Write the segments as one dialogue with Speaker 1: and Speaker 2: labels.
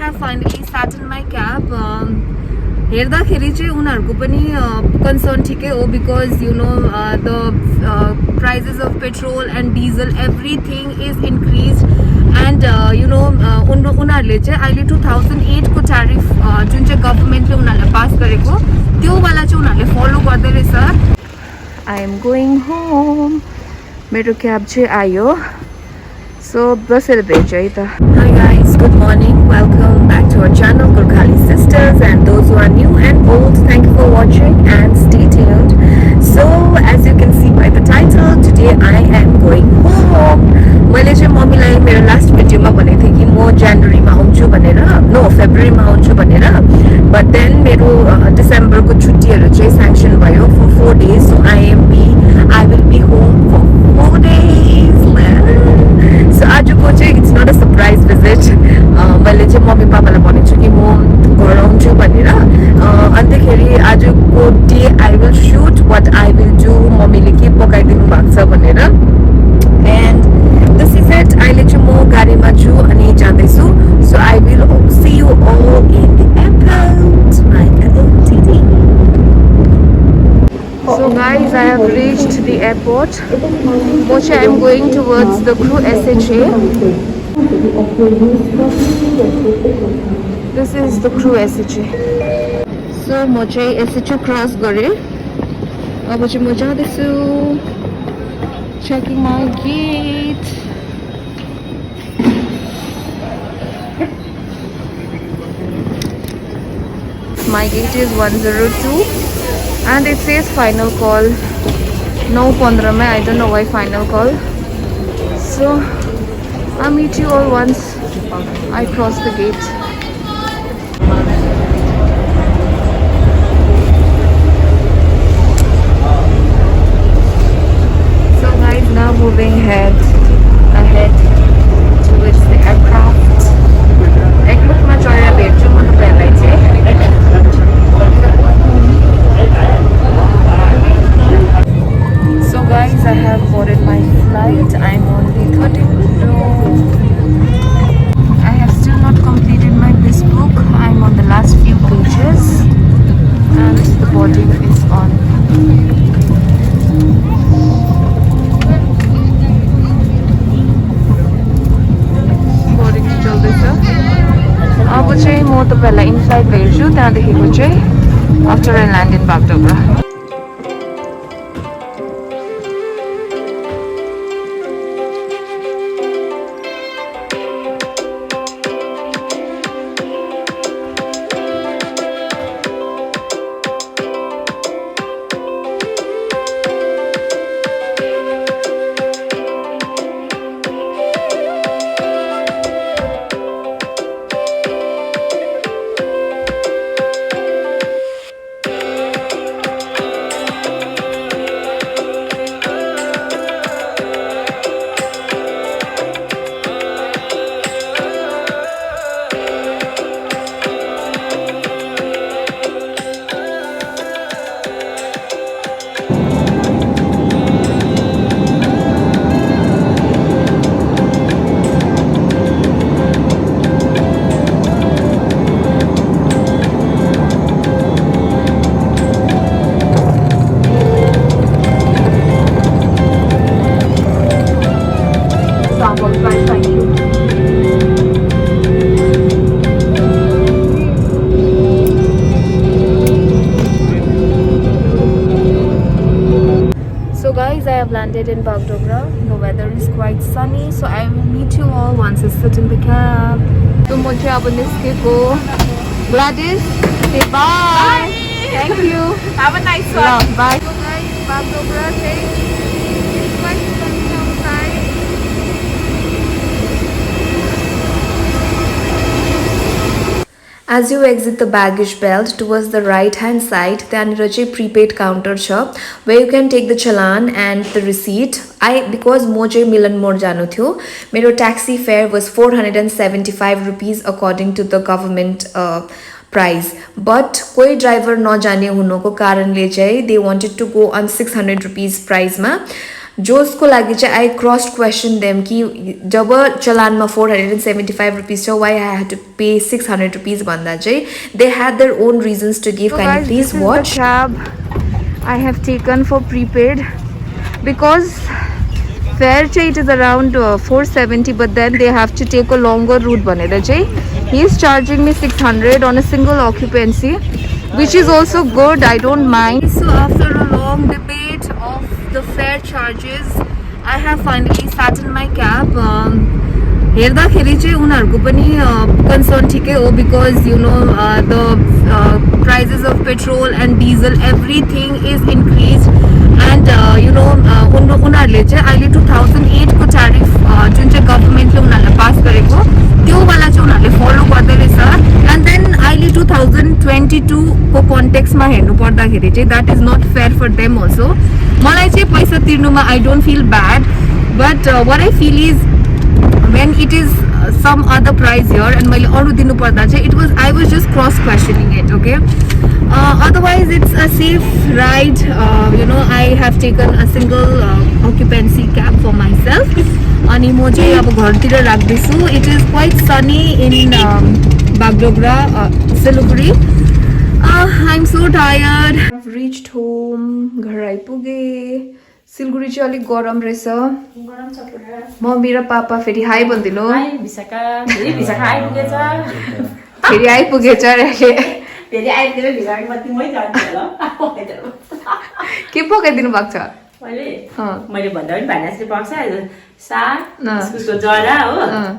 Speaker 1: have finally sat in my cab. हेर्दाखेरि चाहिँ उनीहरूको पनि कन्सर्न ठिकै हो because you know the prices of petrol and diesel everything is increase and you know उनीहरूले चाहिँ अहिले 2008को ट्यारिफ जुन चाहिँ गभर्मेन्टले उनीहरूलाई पास गरेको त्योवाला चाहिँ उनीहरूले फलो गर्दै रहेछ. I am going home. मेरो क्याब चाहिँ आयो सो बसेर भेट्छु है त. Hi guys, good morning. Welcome back to our channel Gurkhali Sisters, and those who are new and old, thank you for watching and stay tuned. So as you can see by the title, today I am going home. मैले चाहिँ मम्मीलाई मेरो last भिडियोमा भनेको थिएँ कि म जनवरीमा आउँछु भनेर, नो फेब्रुअरीमा आउँछु भनेर, बट देन मेरो डिसेम्बरको छुट्टीहरू चाहिँ स्याङ्सन भयो for 4 days. So I will be home for 4 days. So आजको चाहिँ it's not a surprise visit. मैले चाहिँ मम्मी पापालाई भनेको छु कि म घर आउँछु भनेर. अन्तखेरि आजको day I will shoot what I will do, मम्मीले के पकाइदिनु भएको छ भनेर. And this is it. अहिले चाहिँ म गाडीमा छु अनि जाँदैछु. So I will see you all in the airport. So guys, I have reached the airport. Mocha, I am going towards the Crew SHA. This is the Crew SHA. So Mocha SHA cross gare. अब चाहिँ म जाँदैछु. Checking my gate. My gate is 102. And it says final call. No 15 mein. I don't know why final call. So I'll meet you all once I cross the gate. So guys, now moving ahead towards the aircraft. Aircraft ma chadera bhetchu ma tapailai chai. So guys, I have boarded my flight. I'm on the 13th row. I have still not completed my this book. I'm on the last few pages and the boarding is on. Boarding चल्दैछ. अब चाहिँ म तपाईहरुलाई in flight भेट्छु. त्यहाँदेखिको चाहिँ after I land in Bagdogra. Landed in Bagdogra. The weather is quite sunny, so I will meet you all once I sit in the cab. So much अब निस्केको. Gladys, say bye. Bye. Thank you. Have a nice one. Bye. So guys, Bagdogra is quite sunny outside. As you exit the baggage belt towards the right hand side, त्यहाँनिर चाहिँ prepaid counter छ where you can take the challan and the receipt. Because म चाहिँ मिलन मोड जानु थियो, मेरो taxi fare was 475 rupees according to the government price. But कोही driver नजाने हुनुको कारणले चाहिँ they wanted to go on 600 rupees price मा. जसको लागि चाहिँ आई क्रस क्वेसन देम कि जब चलानमा 475 रुपिस छ why I had to pay 600 rupees भन्दा चाहिँ they had their own reasons to give kindly please watch cab I have taken for prepaid because fare चाहिँ it is around 470 but then they have to take a longer route भनेर चाहिँ he is charging me 600 on a single occupancy which is also good. I don't mind. So after a long debate of the fare charges I have finally sat in my cab. हेर्दाखेरि चाहिँ उनीहरूको पनि concern ठिकै हो because you know the prices of petrol and diesel everything is increase and you know उनीहरूले चाहिँ अहिले 2008 को ट्यारिफ जुन चाहिँ गभर्मेन्टले उनीहरूलाई पास गरेको त्योवाला चाहिँ उनीहरूले फलो गर्दै रहेछ एन्ड देन अहिले 2022 को कन्टेक्समा हेर्नु पर्दाखेरि चाहिँ that is not fair for them also. मलाई चाहिँ पैसा तिर्नुमा I don't feel bad but what I feel is when it is some other price here and मैले अरू दिनु पर्दा चाहिँ I was just cross questioning it. Okay, otherwise it's a safe ride. You know, I have taken a single occupancy cab for myself अनि म चाहिँ अब घरतिर राख्दैछु. It is quite sunny in Bagdogra, Siliguri. I'm so tired. I've reached home. घर आइपुगे. सिलगढी चाहिँ अलिक गरम रहेछ. मम्मी र पापा फेरि हाई भनिदिनु. फेरि आइपुगेछ के पकाइदिनु भएको छ?
Speaker 2: मैले भन्दा पनि भान्यासले पकाउँछ साग इस्कुसको जरा हो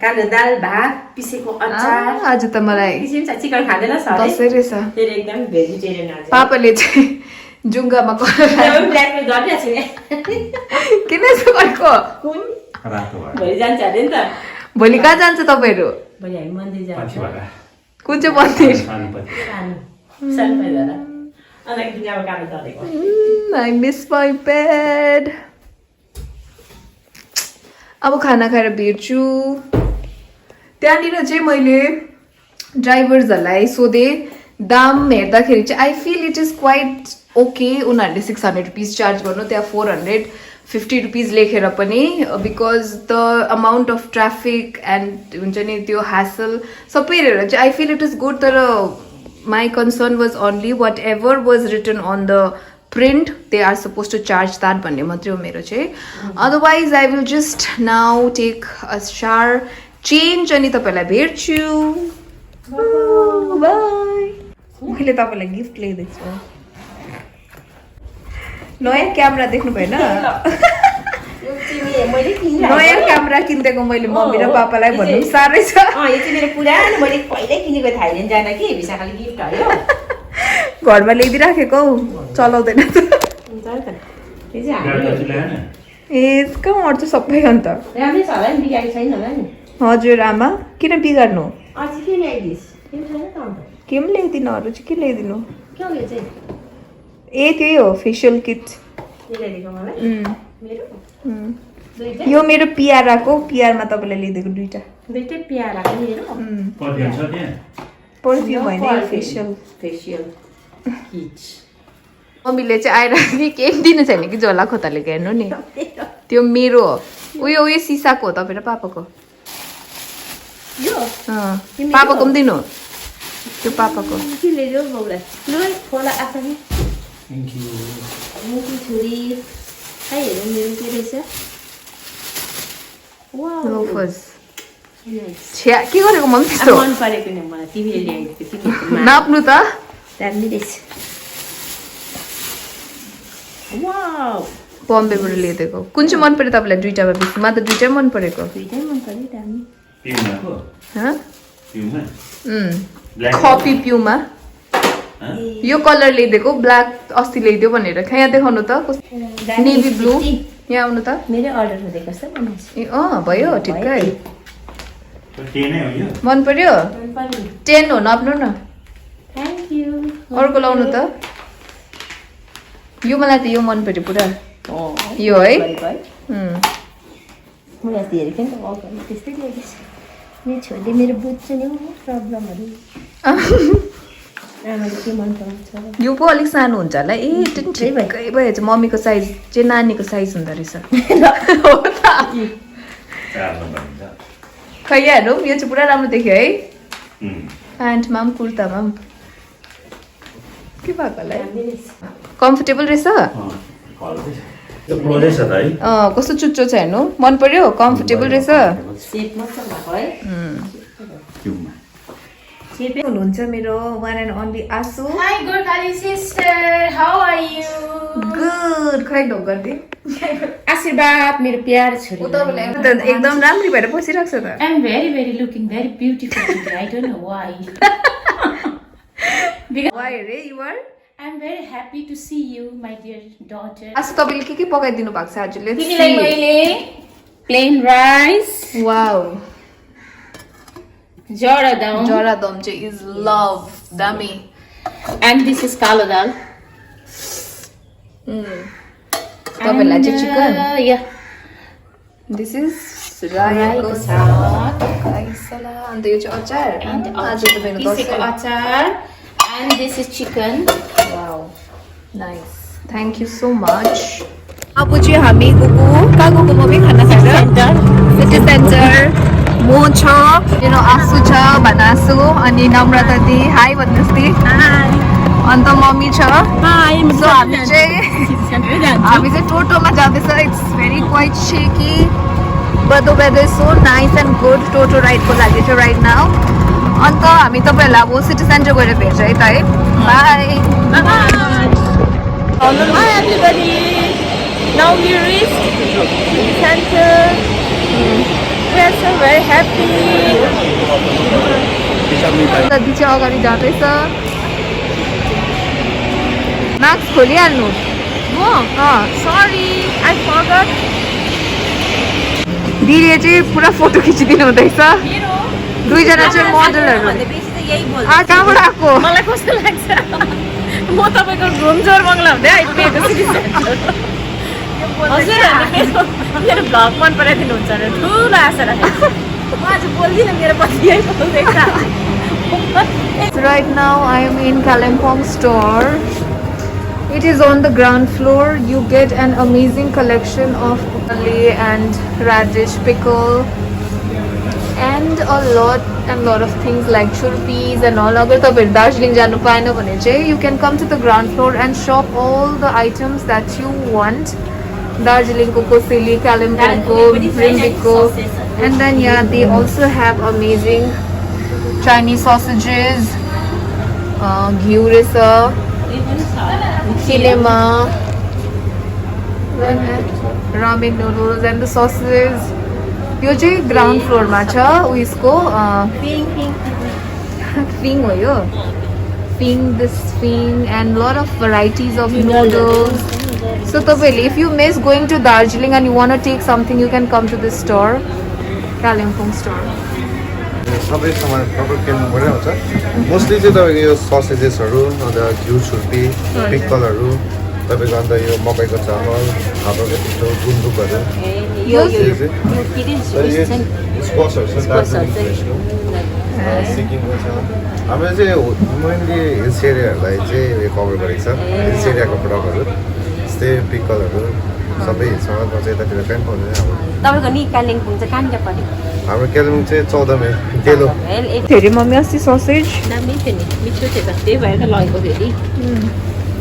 Speaker 2: कालो दाल भात पिसेको अचार.
Speaker 1: आज त मलाई
Speaker 2: चिकन खाँदैन
Speaker 1: दसैँ रहेछ.
Speaker 2: फेरि एकदम भेजिटेरियन आज.
Speaker 1: पापाले चाहिँ जुङ्गामा किन यस्तो गरेको?
Speaker 2: भोलि जान्छ अरे नि त.
Speaker 1: भोलि कहाँ जान्छ तपाईँहरू?
Speaker 2: भोलि हामी मन्दिर जान्छ.
Speaker 1: कुन चाहिँ मन्दिर? I miss my bed. अब खाना खाएर भेट्छु. त्यहाँनिर चाहिँ मैले ड्राइभर्सहरूलाई सोधेँ दाम हेर्दाखेरि चाहिँ I feel it is quite okay. उनीहरूले 600 रुपिस चार्ज गर्नु त्यहाँ 450 रुपिस लेखेर पनि because the amount of traffic and हुन्छ नि त्यो ह्यासल सबै हेरेर चाहिँ I feel it is good. तर my concern was only whatever was written on the print they are suppose to charge that भन्ने मात्रै हो मेरो चाहिँ. Otherwise I will just now take a shower change अनि तपाईँलाई भेट्छु. By. मैले तपाईँलाई गिफ्ट ल्याइदिएको छु. नयाँ क्यामेरा देख्नु भएन? नयाँ क्यामेरा किनिदिएको मैले मम्मी र पापालाई भन्नु साह्रै छ.
Speaker 2: यो चाहिँ मेरो पुरानो मैले पहिल्यै किनेको थाइल्यान्ड जान कि विशाखाले गिफ्ट हो.
Speaker 1: घरमा ल्याइदिइराखेको चलाउँदैन ए कहाँ अट्छ सबै. अन्त
Speaker 2: राम्रै छ होला नि बिगाएको छैन होला नि.
Speaker 1: हजुर आमा किन बिगार्नु?
Speaker 2: अझै के ल्याइदिस्?
Speaker 1: के पनि ल्याइदिनु अरू चाहिँ के ल्याइदिनु?
Speaker 2: के हो यो चाहिँ?
Speaker 1: ए त्यही हो फेसियल किट. यो मेरो पियाराको पियारमा तपाईँलाई ल्याइदिएको दुईटा पर्फ्युम होइन फेसियल किट. मम्मीले चाहिँ आएर कि केही दिनु छैन कि झोला खोताले हेर्नु नि त्यो मेरो उयो सिसाको हो तपाईँ र पापाको. पापाको पनि दिनु त्यो पापाको. के गरेको मम्मी त्यस्तो
Speaker 2: मन परेको नि मलाई तिमीले ल्याइदिएको
Speaker 1: नाप्नु त
Speaker 2: दामी रहेछ.
Speaker 1: बम्बेबाट ल्याइदिएको. कुन चाहिँ मन पर्यो तपाईँलाई दुइटामा बेसी? मलाई त दुइटै मन परेको.
Speaker 2: दुइटै मन पर्यो दामी.
Speaker 1: कफी प्युमा यो कलर ल्याइदिएको ब्ल्याक अस्ति ल्याइदियो भनेर यहाँ देखाउनु त नेभी ब्लू. यहाँ आउनु त
Speaker 2: मेरो अर्डर हुँदैको छ बनाउँछु.
Speaker 1: ए भयो ठिकै. मन पर्यो 10 हो नप्नु न.
Speaker 2: Thank you.
Speaker 1: अर्को लाउनु त. यो मलाई त यो मन पर्यो पुरा यो है.
Speaker 2: मलाई त हेरेको नि त त्यस्तै ल्याइदिएछ. मेरो छोरीले मेरो बुझ्छ नि प्रब्लमहरू. आमाले के मन पराउँछ
Speaker 1: यो पो अलिक सानो हुन्छ होला ए ठिकै भएछ मम्मीको साइज चाहिँ नानीको साइज हुँदो रहेछ हो त
Speaker 3: 4 नम्बर हुन्छ
Speaker 1: खै हेरौँ यो चाहिँ पुरा राम्रो देख्यो है
Speaker 3: उम्,
Speaker 1: प्यान्टमा पनि कुर्तामा पनि के भएको होला है कम्फर्टेबल रहेछ
Speaker 3: कलर यो प्रोले छ त है
Speaker 1: कस्तो चुच्चो छ हेर्नु मन पर्यो कम्फर्टेबल रहेछ
Speaker 2: सेप मजा भएको है
Speaker 3: क्युमा
Speaker 1: हुनुहुन्छ मेरो वान एन्ड ओन्ली आसु
Speaker 2: Hi Gorkhali sister, how are you?
Speaker 1: Good खै ढोक गरिदिए
Speaker 2: आशीर्वाद मेरो प्यार छोरी
Speaker 1: एकदम राम्री भएर बसिरहेको छ त
Speaker 2: I'm very looking very beautiful today. I don't know why. Because
Speaker 1: why are you are
Speaker 2: I'm very happy to see you, my dear daughter.
Speaker 1: आसु तपाईँले के पकाइदिनु भएको छ हजुरले
Speaker 2: तिमीलाई मैले plain rice,
Speaker 1: wow
Speaker 2: jara dal,
Speaker 1: जरा दम चाहिँ इज लभ दामी
Speaker 2: and this is kalo dal.
Speaker 1: तपाईँलाई चाहिँ चिकन
Speaker 2: Yeah.
Speaker 1: दिस इज
Speaker 2: रायोको साग.
Speaker 1: अन्त यो चाहिँ अचार
Speaker 2: And
Speaker 1: आज तपाईँको
Speaker 2: पिसेको अचार. And this is chicken.
Speaker 1: Wow nice thank you so much अब चाहिँ हामी गएको कहाँ गएको मम्मी खाना खाएर सिटी सेन्टर म छ मेरो आसु छ भनासु अनि नम्रता दि हाई भन्नुहोस् दि अन्त मम्मी छ सो हामी चाहिँ टोटोमा जाँदैछ it's very quite shaky but the weather is so nice and good toto राइडको लागि चाहिँ राइट नाउ अन्त हामी तपाईँहरूलाई अब सिटी सेन्टर गएर भेट्छ है त है by
Speaker 2: Hi everybody. Now we reached city center. We are so very happy.
Speaker 1: दादी चाहिँ अगाडि जाँदैछ मास्क खोलिहाल्नु
Speaker 2: Sorry, I forgot.
Speaker 1: दिदीले चाहिँ पुरा फोटो खिचिदिनु हुँदैछ दुईजना चाहिँ मोडलहरू कहाँबाट आएको
Speaker 2: मलाई कस्तो लाग्छ म तपाईँको घुम जोर बङ्गला हुँदै आइपुगेको सिटी सेन्टर हजुरहरूले मेरो भ्लग मन पराइदिनुहुन्छ अरे ठुलो आशा राखेको म आज बोल्दिनँ मेरो पछि यही बोल्दैछ
Speaker 1: Right now I am in Kalimpong store. It is on the ground floor. You get an amazing collection of Ali and radish pickle and a lot of things like churpis and all. Agar तपाईहरु दार्जिलिङ जानु पाएन भने चाहिँ you can come to the ground floor and shop all the items that you want. Darjeelingko Kosili, Kalimpongko, Rimbikko, and then yeah, they also have amazing Chinese sausages, घिउ रहेछ kilema, ramen noodles and the sauces. यो चाहिँ ground फ्लोरमा छ उयसको फिङ हो यो फिङ दिस फिङ and lot of varieties of noodles so तपाईँहरूले if you miss going to Darjeeling and you want take something you can come to this store Kalimpong store
Speaker 4: सबै सामान प्रपर किन्नुपर्ने हुन्छ मोस्टली चाहिँ तपाईँको यो ससेजेसहरू अन्त घिउ छुर्पी पिक्कलहरू तपाईँको अन्त यो मकैको चामल फापरको पिठो गुन्द्रुकहरू स्क्वासहरू छ दार्जिलिङ फ्रेसको सिक्किमको छ हामीले चाहिँ मेनली हिल्स एरियाहरूलाई चाहिँ उयो कभर गरेको छ हिल्स एरियाको प्रडक्टहरू जस्तै पिक्कलहरू सबै हिल्समा चाहिँ यतातिर कहीँ पाउँदैन
Speaker 2: तपाईँको नि कालिम्पोङ चाहिँ कहाँनिर पऱ्यो
Speaker 4: हाम्रो कालिम्पोङ चाहिँ 14 माइल डेलो
Speaker 1: फेरि मम्मी अस्ति ससेज
Speaker 2: दामी थियो नि मिठो थियो त त्यही भएर लगेको फेरि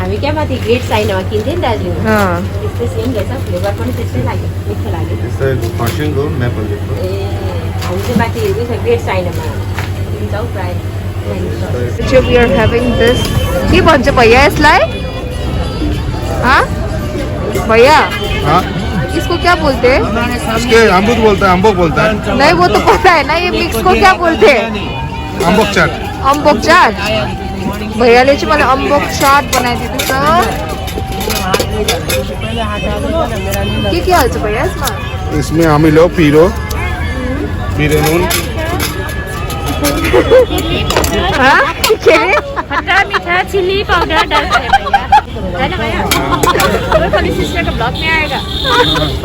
Speaker 2: हामी क्या माथि ग्रेट चाइनामा किन्थ्यौँ नि दार्जिलिङमा त्यस्तै सेम रहेछ फ्लेभर पनि त्यस्तै लाग्यो मिठो लाग्यो
Speaker 4: त्यस्तै खरसाङको मेपल लिफको
Speaker 2: ए हामी चाहिँ माथि उयो ग्रेट चाइनामा किन्छौँ प्रायः
Speaker 1: we are having this के भन्छ भैया यसलाई हाँ भैया
Speaker 4: हाँ
Speaker 1: इसको क्या बोलते हैं
Speaker 4: इसके अम्बुक बोलता है अम्बोक बोलता है
Speaker 1: नहीं वो तो पता है ना ये मिक्स को क्या बोलते हैं
Speaker 4: अम्बोक चाट
Speaker 1: अम्बोक चाट भैयाले चाहिँ मलाई अम्बोक चाट बनाइदिँदैछ के हाल्छ भैया यसमा
Speaker 4: इसमें अमिलो पिरो पिरो नुन
Speaker 1: हाँ के अरे
Speaker 2: खट्टा मीठा चिल्ली पाउडर डालते हैं भैया है ना भैया और खाली सिस्टर का ब्लॉग में आएगा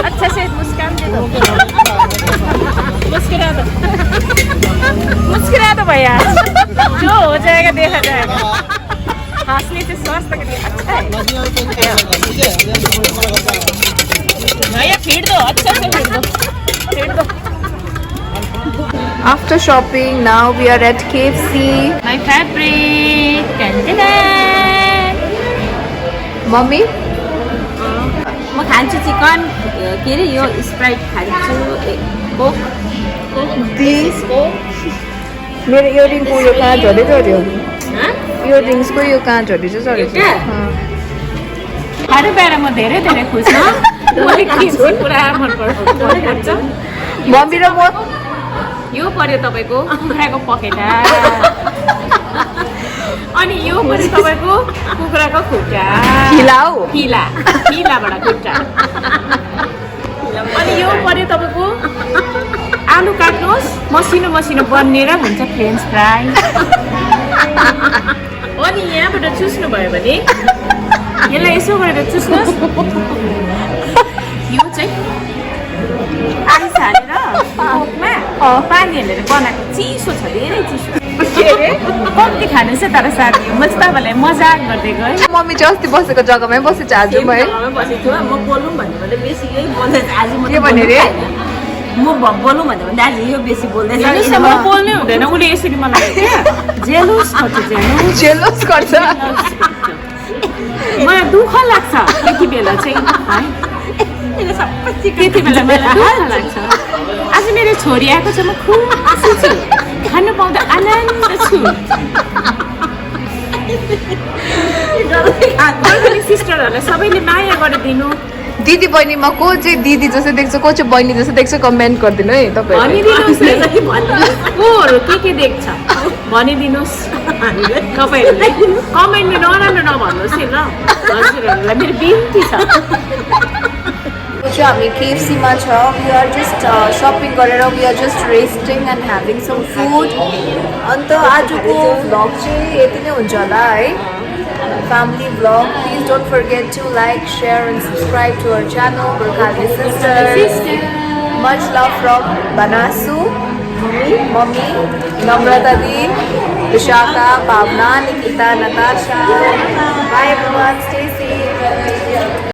Speaker 2: अच्छा से मुस्कान दे दो मुस्कुरा दो भैया जो हो जाएगा देखा जाएगा ये चाहिँ स्वास्थ्यको लिए अच्छा है नयाँ फिर दो अच्छा से फिर दो
Speaker 1: After shopping, now we are at KFC.
Speaker 2: My favorite
Speaker 1: Mommy?
Speaker 2: म खान्छु चिकन के अरे यो स्प्राइट खान्छु कोक
Speaker 1: This. मेरो इयरिङ को यो कहाँ झऱ्यो झऱ्यो इयरिङ्स को यो कहाँ झऱ्यो चाहिँ झऱ्यो
Speaker 2: खानु पाएर म धेरै धेरै खुस मलाई KFC पुरा मन पर्छ
Speaker 1: मम्मी र म
Speaker 2: यो पर्यो तपाईँको कुखुराको पखेटा अनि यो पर्यो तपाईँको कुखुराको खुट्टा
Speaker 1: खिलाऊ
Speaker 2: खिलाबाट खुट्टा अनि यो पर्यो तपाईँको आलु काट्नुहोस् मसिनो मसिनो बनेर हुन्छ फ्रेन्च फ्राई अनि यहाँबाट चुस्नु भयो भने यसलाई यसो गरेर चुस्नुहोस् यो चाहिँ आइस हालेर कोकमा पानी हालेर बनाएको चिसो छ धेरै चिसो कम्ती खानु चाहिँ तर साथी म चाहिँ तपाईँलाई मजाक गर्दै गएँ
Speaker 1: मम्मी चाहिँ अस्ति बसेको जग्गामै बसेछ आज है
Speaker 2: बसेको छु म बोलौँ भन्यो भने बेसी यही बोल्दै आज म
Speaker 1: के भने रे
Speaker 2: म बोलौँ भन्यो भने आज यो बेसी बोल्दैछ म बोल्नै हुँदैन उसले यसरी मलाई जेलुस गर्छ
Speaker 1: जेलस गर्छ
Speaker 2: मलाई दुःख लाग्छ त्यति बेला चाहिँ त्यति बेला मलाई दुःख लाग्छ आज मेरो छोरी आएको छ म खुसी छु खानु पाउँदा आनन्द छु सिस्टरहरूलाई सबैले माया गरिदिनु
Speaker 1: दिदी बहिनीमा को चाहिँ दिदी जस्तो देख्छ को चाहिँ बहिनी जस्तो देख्छ कमेन्ट गरिदिनु है
Speaker 2: तपाईँहरू के देख्छ भनिदिनुहोस् तपाईँहरूले कमेन्टमा नराम्रो नभन्नुहोस् है ल हजुरहरूलाई मेरो बिन्ती छ
Speaker 1: चाहिँ हामी केएफसीमा छ वी आर जस्ट सपिङ गरेर we are just resting and having some food अन्त आजको भ्लग चाहिँ यति नै हुन्छ होला है family vlog. Please don't forget to like, share and subscribe to our channel, Burkhali Sisters. Much love from Banasu, Mommy, Namrata Di, Vishaka, Bhavna, Nikita, Natasha. Bye everyone, stay safe.